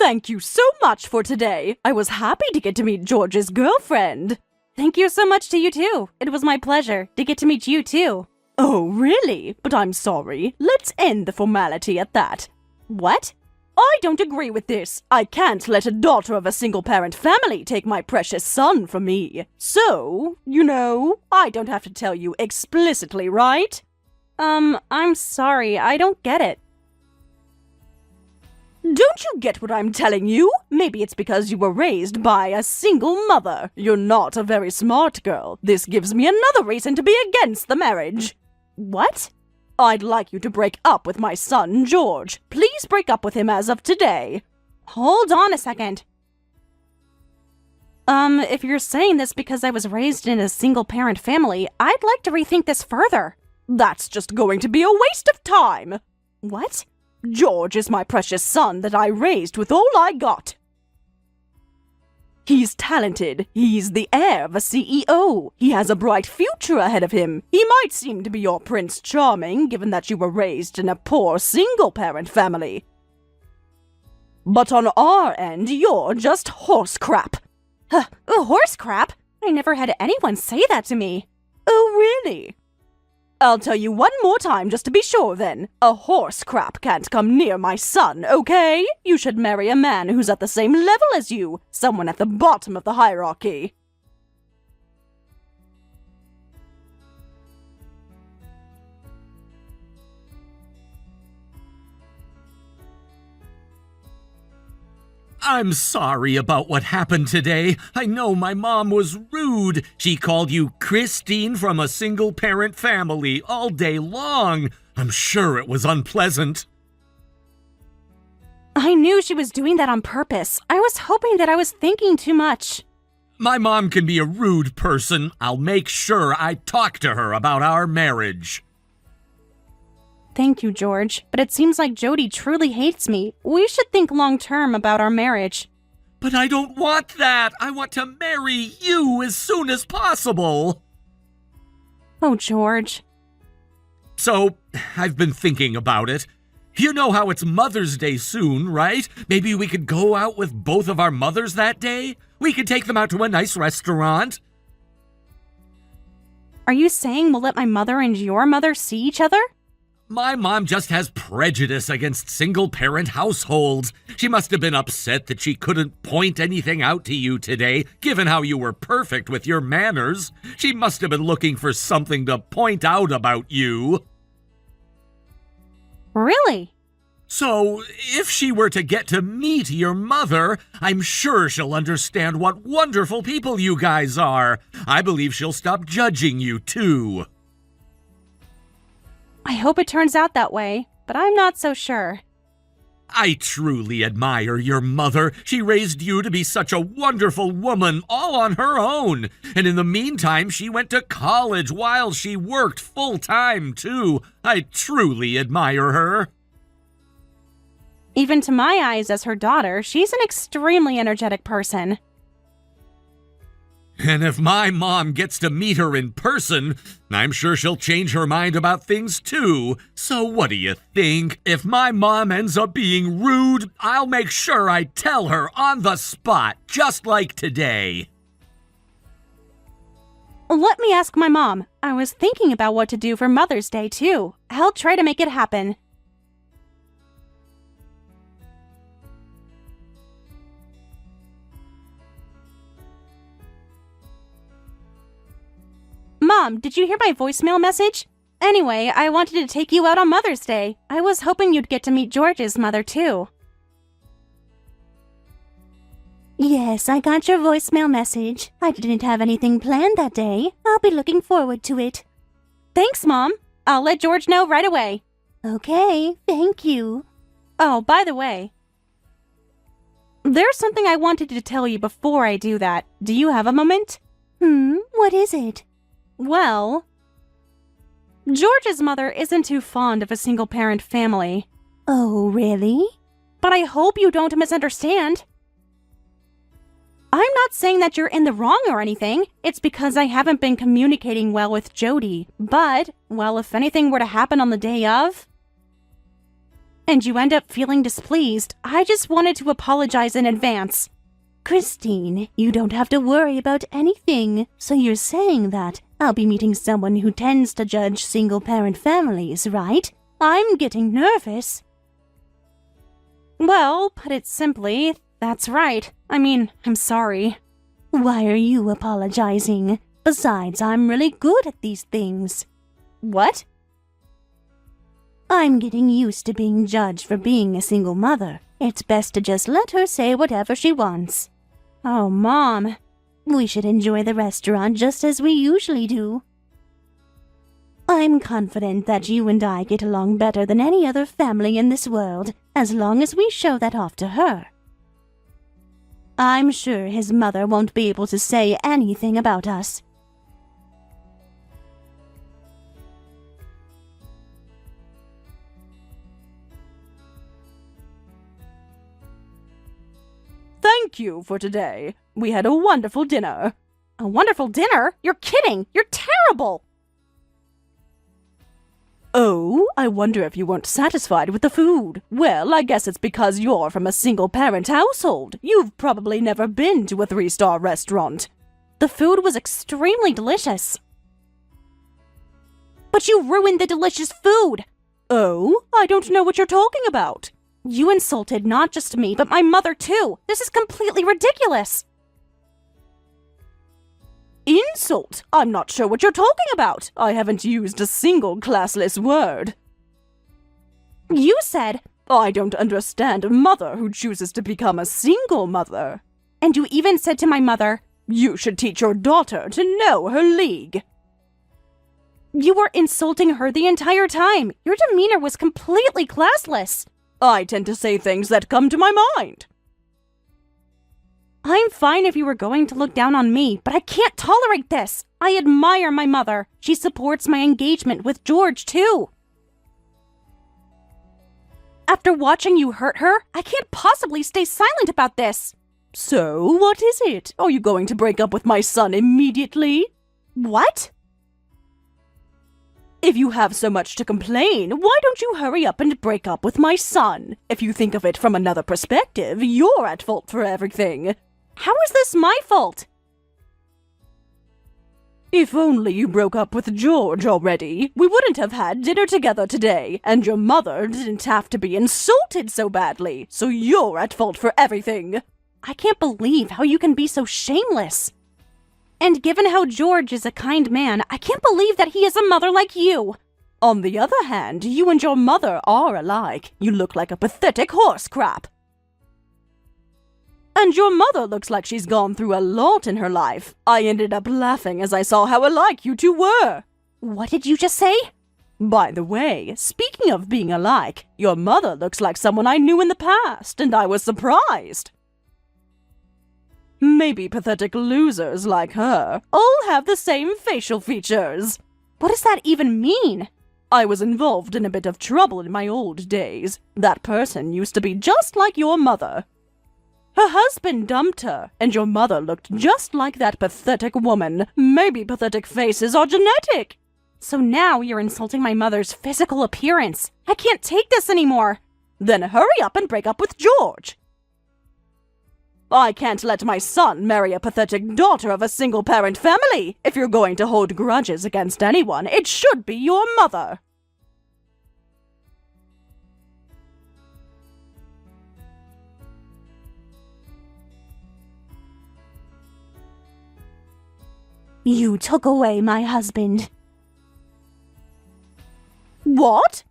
Thank you so much for today. I was happy to get to meet George's girlfriend. Thank you so much to you too. It was my pleasure to get to meet you too. Oh, really? But I'm sorry. Let's end the formality at that. What? I don't agree with this. I can't let a daughter of a single-parent family take my precious son from me. So, I don't have to tell you explicitly, right? I'm sorry. I don't get it. Don't you get what I'm telling you? Maybe it's because you were raised by a single mother. You're not a very smart girl. This gives me another reason to be against the marriage. What? I'd like you to break up with my son, George. Please break up with him as of today. Hold on a second. If you're saying this because I was raised in a single-parent family, I'd like to rethink this further. That's just going to be a waste of time. What? George is my precious son that I raised with all I got. He's talented. He's the heir of a CEO. He has a bright future ahead of him. He might seem to be your Prince Charming, given that you were raised in a poor single-parent family. But on our end, you're just horse crap. Horse crap? I never had anyone say that to me. Oh, really? I'll tell you one more time just to be sure then. A horse crap can't come near my son, okay? You should marry a man who's at the same level as you. Someone at the bottom of the hierarchy. I'm sorry about what happened today. I know my mom was rude. She called you Christine from a single-parent family all day long. I'm sure it was unpleasant. I knew she was doing that on purpose. I was hoping that I was thinking too much. My mom can be a rude person. I'll make sure I talk to her about our marriage. Thank you, George, but it seems like Jody truly hates me. We should think long-term about our marriage. But I don't want that. I want to marry you as soon as possible. Oh, George. So, I've been thinking about it. You know how it's Mother's Day soon, right? Maybe we could go out with both of our mothers that day? We could take them out to a nice restaurant. Are you saying we'll let my mother and your mother see each other? My mom just has prejudice against single-parent households. She must have been upset that she couldn't point anything out to you today, given how you were perfect with your manners. She must have been looking for something to point out about you. Really? So, if she were to get to meet your mother, I'm sure she'll understand what wonderful people you guys are. I believe she'll stop judging you, too. I hope it turns out that way, but I'm not so sure. I truly admire your mother. She raised you to be such a wonderful woman, all on her own. And in the meantime, she went to college while she worked full-time, too. I truly admire her. Even to my eyes as her daughter, she's an extremely energetic person. And if my mom gets to meet her in person, I'm sure she'll change her mind about things too. So what do you think? If my mom ends up being rude, I'll make sure I tell her on the spot, just like today. Let me ask my mom. I was thinking about what to do for Mother's Day too. I'll try to make it happen. Mom, did you hear my voicemail message? Anyway, I wanted to take you out on Mother's Day. I was hoping you'd get to meet George's mother, too. Yes, I got your voicemail message. I didn't have anything planned that day. I'll be looking forward to it. Thanks, Mom. I'll let George know right away. Okay, thank you. Oh, by the way, there's something I wanted to tell you before I do that. Do you have a moment? What is it? Well, George's mother isn't too fond of a single-parent family. Oh, really? But I hope you don't misunderstand. I'm not saying that you're in the wrong or anything. It's because I haven't been communicating well with Jody. But, well, if anything were to happen on the day of... and you end up feeling displeased, I just wanted to apologize in advance. Christine, you don't have to worry about anything. So you're saying that I'll be meeting someone who tends to judge single-parent families, right? I'm getting nervous. Well, put it simply, that's right. I'm sorry. Why are you apologizing? Besides, I'm really good at these things. What? I'm getting used to being judged for being a single mother. It's best to just let her say whatever she wants. Oh, Mom. We should enjoy the restaurant just as we usually do. I'm confident that you and I get along better than any other family in this world, as long as we show that off to her. I'm sure his mother won't be able to say anything about us. Thank you for today. We had a wonderful dinner. A wonderful dinner? You're kidding! You're terrible! Oh, I wonder if you weren't satisfied with the food. Well, I guess it's because you're from a single-parent household. You've probably never been to a 3-star restaurant. The food was extremely delicious. But you ruined the delicious food! Oh, I don't know what you're talking about. You insulted not just me, but my mother too. This is completely ridiculous. Insult? I'm not sure what you're talking about. I haven't used a single classless word. You said, I don't understand a mother who chooses to become a single mother. And you even said to my mother, you should teach your daughter to know her league. You were insulting her the entire time. Your demeanor was completely classless. I tend to say things that come to my mind. I'm fine if you were going to look down on me, but I can't tolerate this. I admire my mother. She supports my engagement with George, too. After watching you hurt her, I can't possibly stay silent about this. So, what is it? Are you going to break up with my son immediately? What? If you have so much to complain, why don't you hurry up and break up with my son? If you think of it from another perspective, you're at fault for everything. How is this my fault? If only you broke up with George already, we wouldn't have had dinner together today, and your mother didn't have to be insulted so badly, so you're at fault for everything. I can't believe how you can be so shameless. And given how George is a kind man, I can't believe that he has a mother like you. On the other hand, you and your mother are alike. You look like a pathetic horse crap. And your mother looks like she's gone through a lot in her life. I ended up laughing as I saw how alike you two were. What did you just say? By the way, speaking of being alike, your mother looks like someone I knew in the past, and I was surprised. Maybe pathetic losers like her all have the same facial features. What does that even mean? I was involved in a bit of trouble in my old days. That person used to be just like your mother. Her husband dumped her, and your mother looked just like that pathetic woman. Maybe pathetic faces are genetic. So now you're insulting my mother's physical appearance. I can't take this anymore. Then hurry up and break up with George. I can't let my son marry a pathetic daughter of a single-parent family. If you're going to hold grudges against anyone, it should be your mother. You took away my husband. What?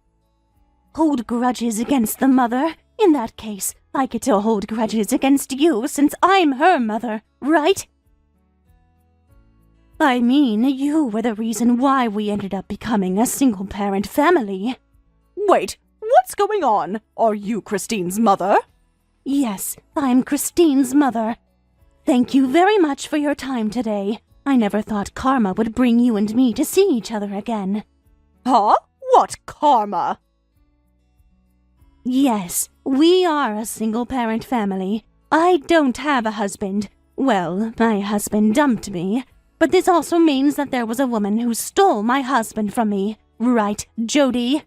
Hold grudges against the mother? In that case, I get to hold grudges against you since I'm her mother, right? I mean, you were the reason why we ended up becoming a single-parent family. Wait, what's going on? Are you Christine's mother? Yes, I'm Christine's mother. Thank you very much for your time today. I never thought karma would bring you and me to see each other again. Huh? What karma? Yes, we are a single-parent family. I don't have a husband. Well, my husband dumped me. But this also means that there was a woman who stole my husband from me. Right, Jody?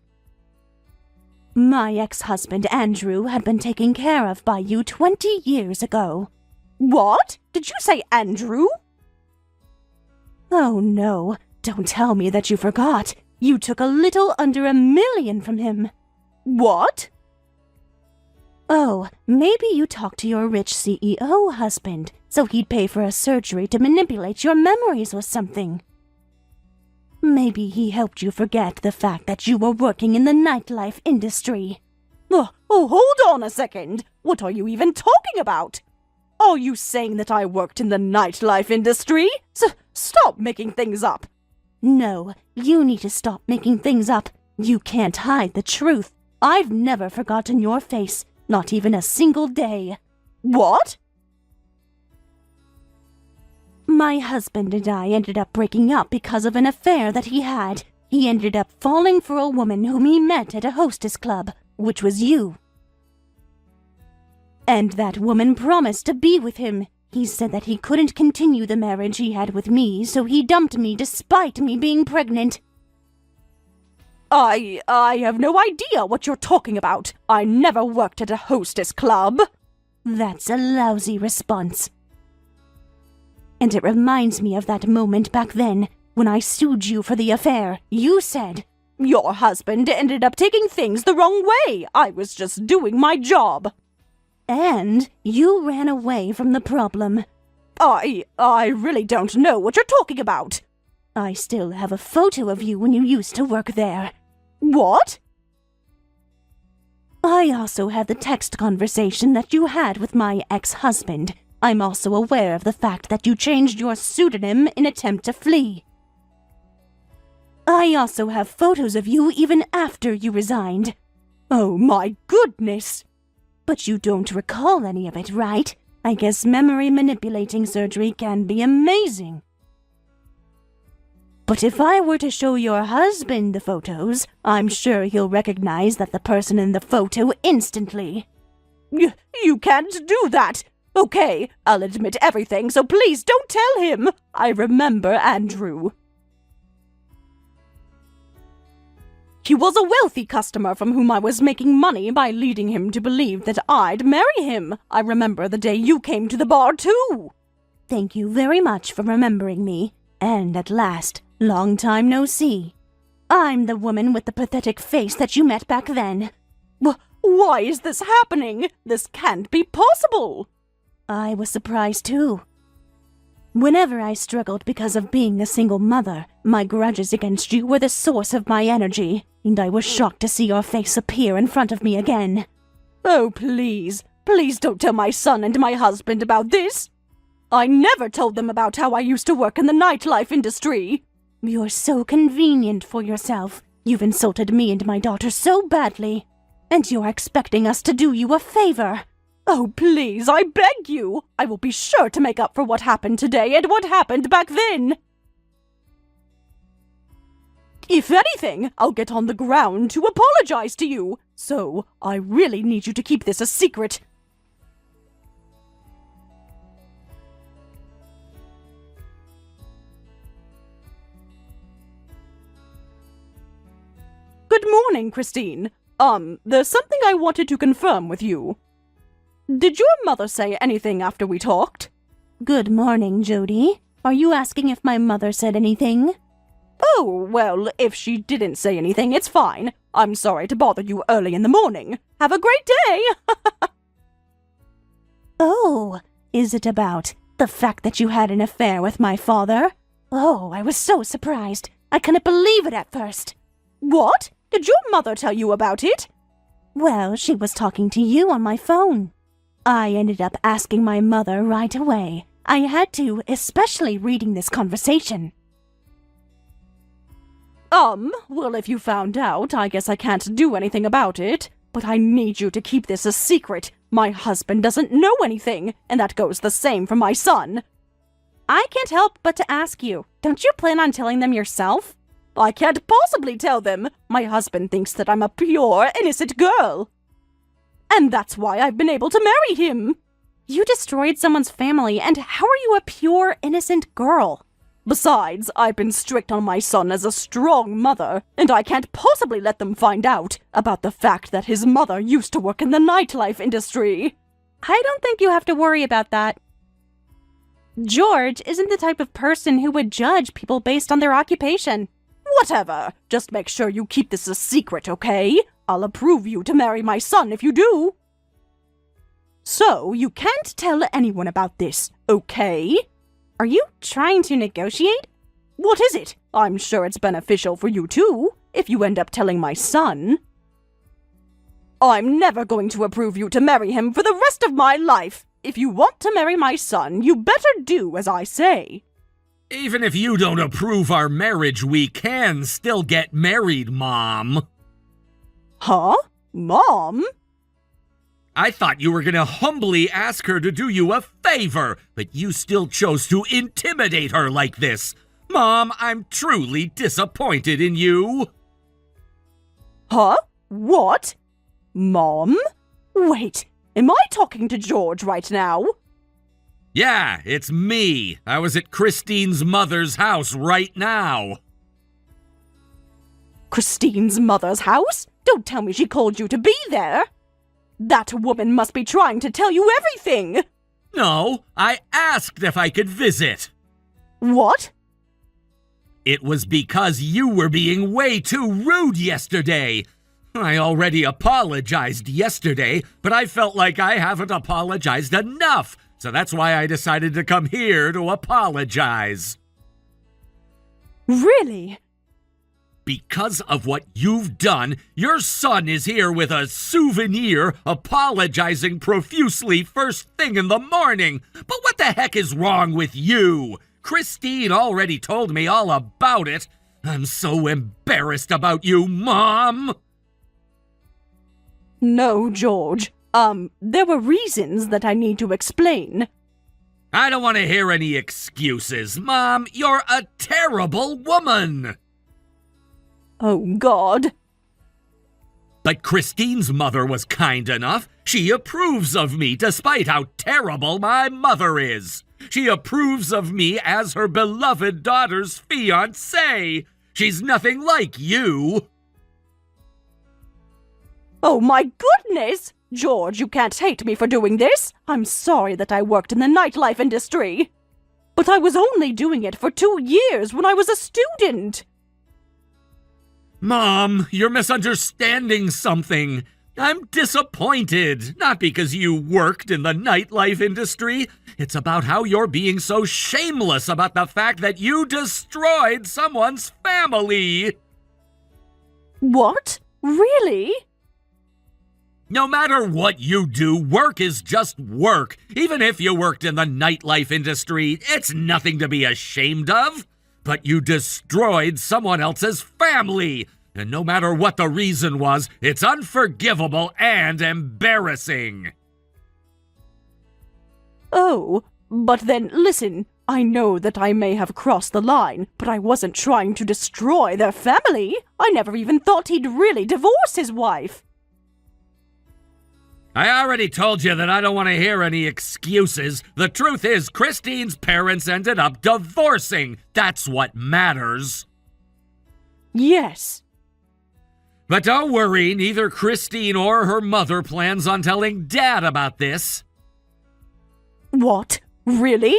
My ex-husband Andrew had been taken care of by you 20 years ago. What? Did you say Andrew? Oh no, don't tell me that you forgot. You took a little under $1 million from him. What? Oh, maybe you talked to your rich CEO husband, so he'd pay for a surgery to manipulate your memories or something. Maybe he helped you forget the fact that you were working in the nightlife industry. Oh, hold on a second. What are you even talking about? Are you saying that I worked in the nightlife industry? Stop making things up. No, you need to stop making things up. You can't hide the truth. I've never forgotten your face, not even a single day. What? My husband and I ended up breaking up because of an affair that he had. He ended up falling for a woman whom he met at a hostess club, which was you. And that woman promised to be with him. He said that he couldn't continue the marriage he had with me, so he dumped me despite me being pregnant. I have no idea what you're talking about. I never worked at a hostess club. That's a lousy response. And it reminds me of that moment back then, when I sued you for the affair. You said, "Your husband ended up taking things the wrong way. I was just doing my job." And you ran away from the problem. I really don't know what you're talking about. I still have a photo of you when you used to work there. What? I also have the text conversation that you had with my ex-husband. I'm also aware of the fact that you changed your pseudonym in attempt to flee. I also have photos of you even after you resigned. Oh my goodness! But you don't recall any of it, right? I guess memory manipulating surgery can be amazing. But if I were to show your husband the photos, I'm sure he'll recognize that the person in the photo instantly. You can't do that! Okay, I'll admit everything, so please don't tell him! I remember Andrew. He was a wealthy customer from whom I was making money by leading him to believe that I'd marry him. I remember the day you came to the bar, too. Thank you very much for remembering me. And at last, long time no see. I'm the woman with the pathetic face that you met back then. Why is this happening? This can't be possible. I was surprised too. Whenever I struggled because of being a single mother, my grudges against you were the source of my energy, and I was shocked to see your face appear in front of me again. Oh, please don't tell my son and my husband about this. I never told them about how I used to work in the nightlife industry. You're so convenient for yourself. You've insulted me and my daughter so badly, and you're expecting us to do you a favor. Oh, please, I beg you! I will be sure to make up for what happened today and what happened back then! If anything, I'll get on the ground to apologize to you, so I really need you to keep this a secret. Good morning, Christine. There's something I wanted to confirm with you. Did your mother say anything after we talked? Good morning, Jody. Are you asking if my mother said anything? Oh, well, if she didn't say anything, it's fine. I'm sorry to bother you early in the morning. Have a great day! Oh, is it about the fact that you had an affair with my father? Oh, I was so surprised. I couldn't believe it at first. What? Did your mother tell you about it? Well, she was talking to you on my phone. I ended up asking my mother right away. I had to, especially reading this conversation. Well, if you found out, I guess I can't do anything about it. But I need you to keep this a secret. My husband doesn't know anything, and that goes the same for my son. I can't help but to ask you, don't you plan on telling them yourself? I can't possibly tell them. My husband thinks that I'm a pure, innocent girl. And that's why I've been able to marry him. You destroyed someone's family, and how are you a pure, innocent girl? Besides, I've been strict on my son as a strong mother, and I can't possibly let them find out about the fact that his mother used to work in the nightlife industry. I don't think you have to worry about that. George isn't the type of person who would judge people based on their occupation. Whatever. Just make sure you keep this a secret, okay? I'll approve you to marry my son if you do. So, you can't tell anyone about this, okay? Are you trying to negotiate? What is it? I'm sure it's beneficial for you too, if you end up telling my son. I'm never going to approve you to marry him for the rest of my life. If you want to marry my son, you better do as I say. Even if you don't approve our marriage, we can still get married, Mom. Huh? Mom? I thought you were going to humbly ask her to do you a favor, but you still chose to intimidate her like this. Mom, I'm truly disappointed in you. Huh? What? Mom? Wait, am I talking to George right now? Yeah, it's me. I was at Christine's mother's house right now. Christine's mother's house? Don't tell me she called you to be there. That woman must be trying to tell you everything. No, I asked if I could visit. What? It was because you were being way too rude yesterday. I already apologized yesterday, but I felt like I haven't apologized enough, so that's why I decided to come here to apologize. Really? Because of what you've done, your son is here with a souvenir apologizing profusely first thing in the morning. But what the heck is wrong with you? Christine already told me all about it. I'm so embarrassed about you, Mom. No, George. There were reasons that I need to explain. I don't want to hear any excuses. Mom, you're a terrible woman. Oh, God. But Christine's mother was kind enough. She approves of me despite how terrible my mother is. She approves of me as her beloved daughter's fiancé. She's nothing like you. Oh, my goodness! George, you can't hate me for doing this. I'm sorry that I worked in the nightlife industry. But I was only doing it for 2 years when I was a student. Mom, you're misunderstanding something. I'm disappointed, not because you worked in the nightlife industry. It's about how you're being so shameless about the fact that you destroyed someone's family. What? Really? No matter what you do, work is just work. Even if you worked in the nightlife industry, it's nothing to be ashamed of. But you destroyed someone else's family. And no matter what the reason was, it's unforgivable and embarrassing. Oh, but then listen, I know that I may have crossed the line, but I wasn't trying to destroy their family. I never even thought he'd really divorce his wife. I already told you that I don't want to hear any excuses. The truth is, Christine's parents ended up divorcing. That's what matters. Yes. But don't worry, neither Christine or her mother plans on telling Dad about this. What? Really?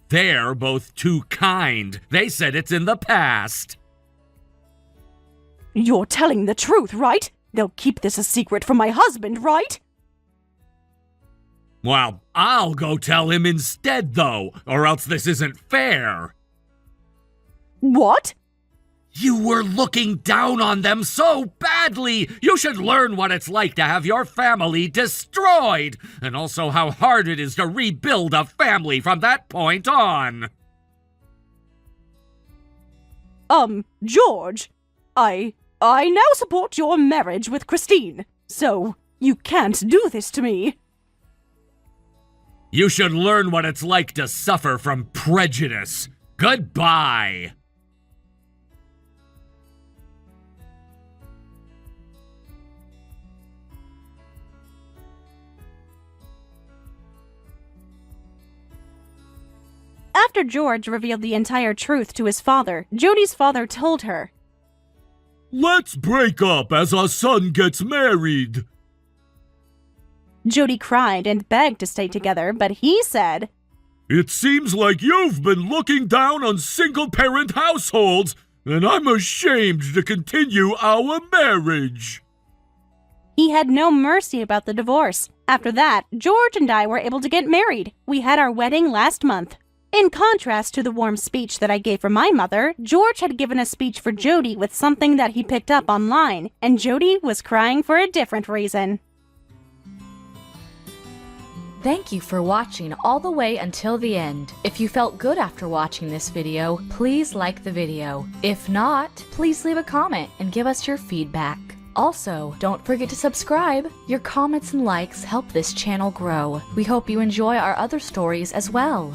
They're both too kind. They said it's in the past. You're telling the truth, right? They'll keep this a secret from my husband, right? Well, I'll go tell him instead, though, or else this isn't fair. What? You were looking down on them so badly. You should learn what it's like to have your family destroyed, and also how hard it is to rebuild a family from that point on. George, I now support your marriage with Christine, so you can't do this to me. You should learn what it's like to suffer from prejudice. Goodbye. After George revealed the entire truth to his father, Jody's father told her, Let's break up as our son gets married. Jody cried and begged to stay together, but he said, It seems like you've been looking down on single-parent households, and I'm ashamed to continue our marriage. He had no mercy about the divorce. After that, George and I were able to get married. We had our wedding last month. In contrast to the warm speech that I gave for my mother, George had given a speech for Jody with something that he picked up online, and Jody was crying for a different reason. Thank you for watching all the way until the end. If you felt good after watching this video, please like the video. If not, please leave a comment and give us your feedback. Also, don't forget to subscribe. Your comments and likes help this channel grow. We hope you enjoy our other stories as well.